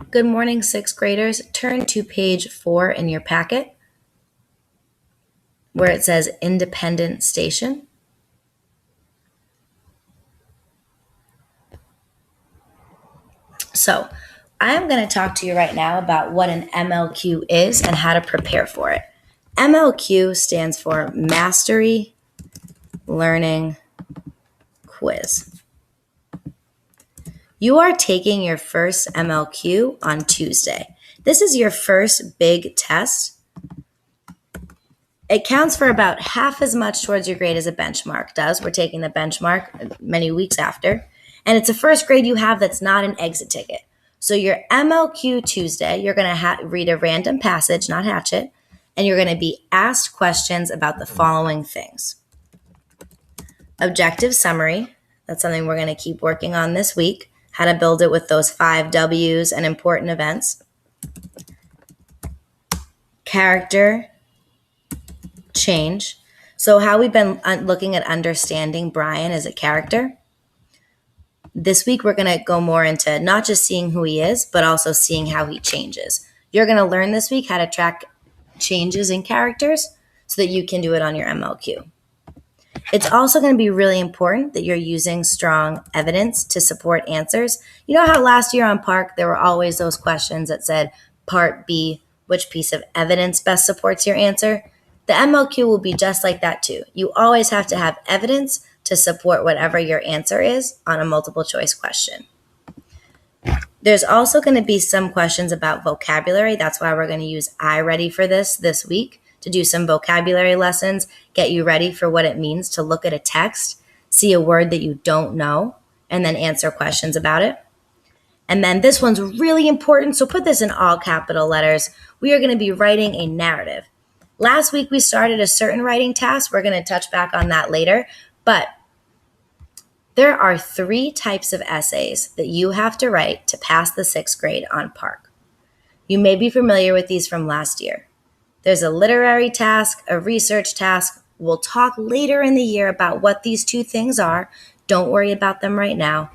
Good morning, sixth graders. Turn to page 4 in your packet where it says Independent Station. So I'm going to talk to you right now about what an MLQ is and how to prepare for it. MLQ stands for Mastery Learning Quiz. You are taking your first MLQ on Tuesday. This is your first big test. It counts for about half as much towards your grade as a benchmark does. We're taking the benchmark many weeks after. And it's a first grade you have that's not an exit ticket. So your MLQ Tuesday, you're going to read a random passage, not Hatchet, and you're going to be asked questions about the following things. Objective summary, that's something we're going to keep working on this week, how to build it with those 5 W's and important events. Character change. So how we've been looking at understanding Brian as a character. This week, we're going to go more into not just seeing who he is, but also seeing how he changes. You're going to learn this week how to track changes in characters so that you can do it on your MLQ. It's also going to be really important that you're using strong evidence to support answers. You know how last year on Park, there were always those questions that said, Part B, which piece of evidence best supports your answer? The MLQ will be just like that too. You always have to have evidence to support whatever your answer is on a multiple choice question. There's also going to be some questions about vocabulary. That's why we're going to use iReady for this week to do some vocabulary lessons, get you ready for what it means to look at a text, see a word that you don't know, and then answer questions about it. And then this one's really important, so put this in all capital letters. We are going to be writing a narrative. Last week, we started a certain writing task. We're going to touch back on that later. But there are 3 types of essays that you have to write to pass the 6th grade on Park. You may be familiar with these from last year. There's a literary task, a research task. We'll talk later in the year about what these 2 things are. Don't worry about them right now.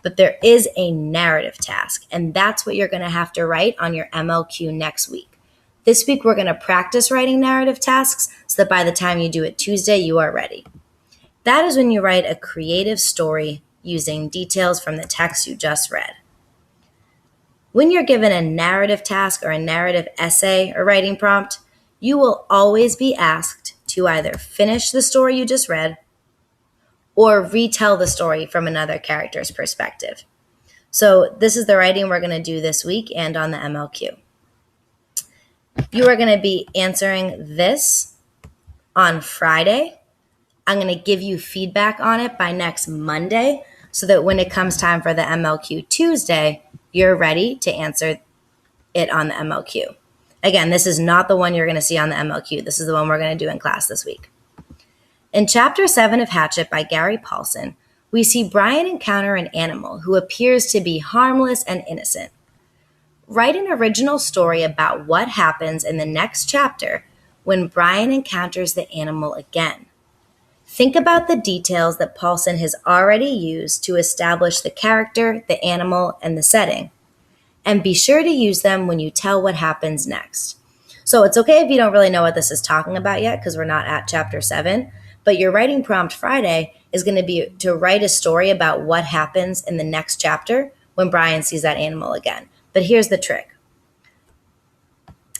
But there is a narrative task, and that's what you're going to have to write on your MLQ next week. This week, we're going to practice writing narrative tasks so that by the time you do it Tuesday, you are ready. That is when you write a creative story using details from the text you just read. When you're given a narrative task or a narrative essay or writing prompt, you will always be asked to either finish the story you just read or retell the story from another character's perspective. So this is the writing we're going to do this week and on the MLQ. You are going to be answering this on Friday. I'm going to give you feedback on it by next Monday so that when it comes time for the MLQ Tuesday, you're ready to answer it on the MLQ. Again, this is not the one you're going to see on the MLQ. This is the one we're going to do in class this week. In Chapter 7 of Hatchet by Gary Paulson, we see Brian encounter an animal who appears to be harmless and innocent. Write an original story about what happens in the next chapter when Brian encounters the animal again. Think about the details that Paulson has already used to establish the character, the animal, and the setting. And be sure to use them when you tell what happens next. So it's okay if you don't really know what this is talking about yet because we're not at Chapter 7, but your writing prompt Friday is going to be to write a story about what happens in the next chapter when Brian sees that animal again. But here's the trick.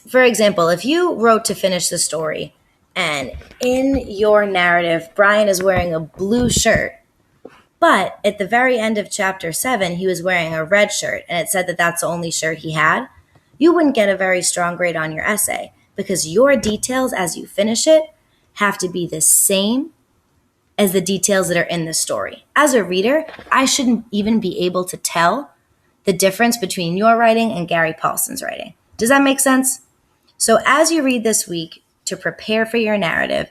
For example, if you wrote to finish the story and in your narrative, Brian is wearing a blue shirt, but at the very end of Chapter 7, he was wearing a red shirt, and it said that that's the only shirt he had, you wouldn't get a very strong grade on your essay because your details as you finish it have to be the same as the details that are in the story. As a reader, I shouldn't even be able to tell the difference between your writing and Gary Paulson's writing. Does that make sense? So as you read this week, to prepare for your narrative,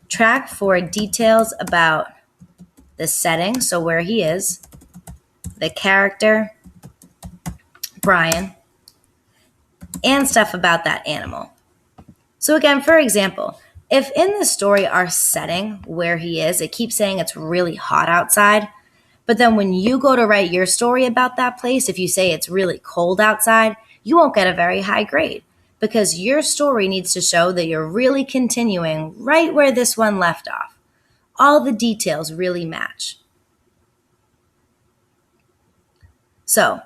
track for details about the setting, so where he is, the character, Brian, and stuff about that animal. So again, for example, if in the story our setting, where he is, it keeps saying it's really hot outside, But then when you go to write your story about that place, if you say it's really cold outside, you won't get a very high grade because your story needs to show that you're really continuing right where this one left off. All the details really match. So,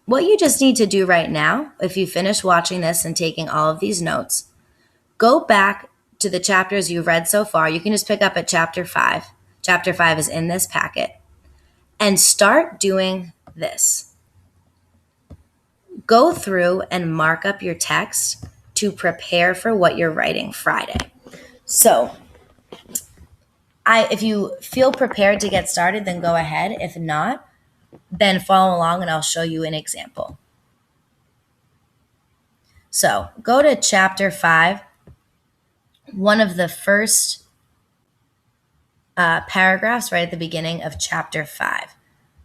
what you just need to do right now, if you finish watching this and taking all of these notes, go back to the chapters you've read so far. You can just pick up at chapter 5. Chapter 5 is in this packet. And start doing this. Go through and mark up your text to prepare for what you're writing Friday. So, if you feel prepared to get started, then go ahead. If not, then follow along and I'll show you an example. So, go to chapter 5, one of the first paragraphs right at the beginning of chapter 5.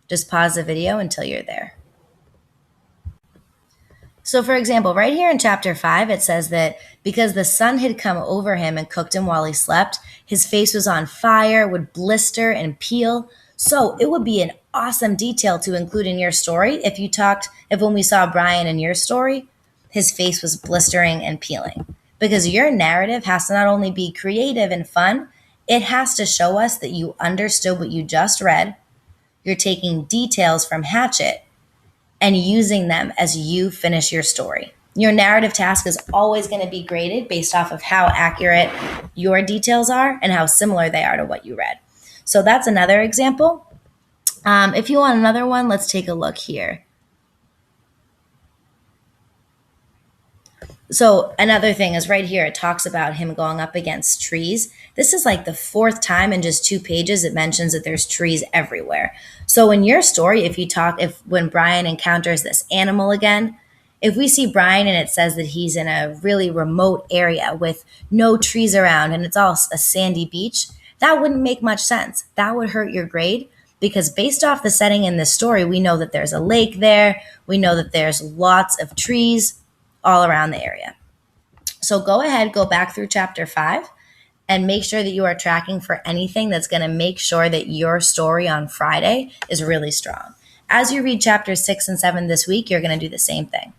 Just pause the video until you're there. So, for example, right here in chapter 5, it says that because the sun had come over him and cooked him while he slept, his face was on fire, would blister and peel. So, it would be an awesome detail to include in your story if when we saw Brian in your story, his face was blistering and peeling. Because your narrative has to not only be creative and fun, it has to show us that you understood what you just read. You're taking details from Hatchet and using them as you finish your story. Your narrative task is always going to be graded based off of how accurate your details are and how similar they are to what you read. So that's another example. If you want another one, let's take a look here. So another thing is right here, it talks about him going up against trees. This is like the 4th time in just 2 pages it mentions that there's trees everywhere. So in your story, when Brian encounters this animal again, if we see Brian and it says that he's in a really remote area with no trees around and it's all a sandy beach, that wouldn't make much sense. That would hurt your grade because based off the setting in this story, we know that there's a lake there. We know that there's lots of trees all around the area. So go ahead, go back through chapter 5 and make sure that you are tracking for anything that's going to make sure that your story on Friday is really strong. As you read chapters 6 and 7 this week, you're going to do the same thing.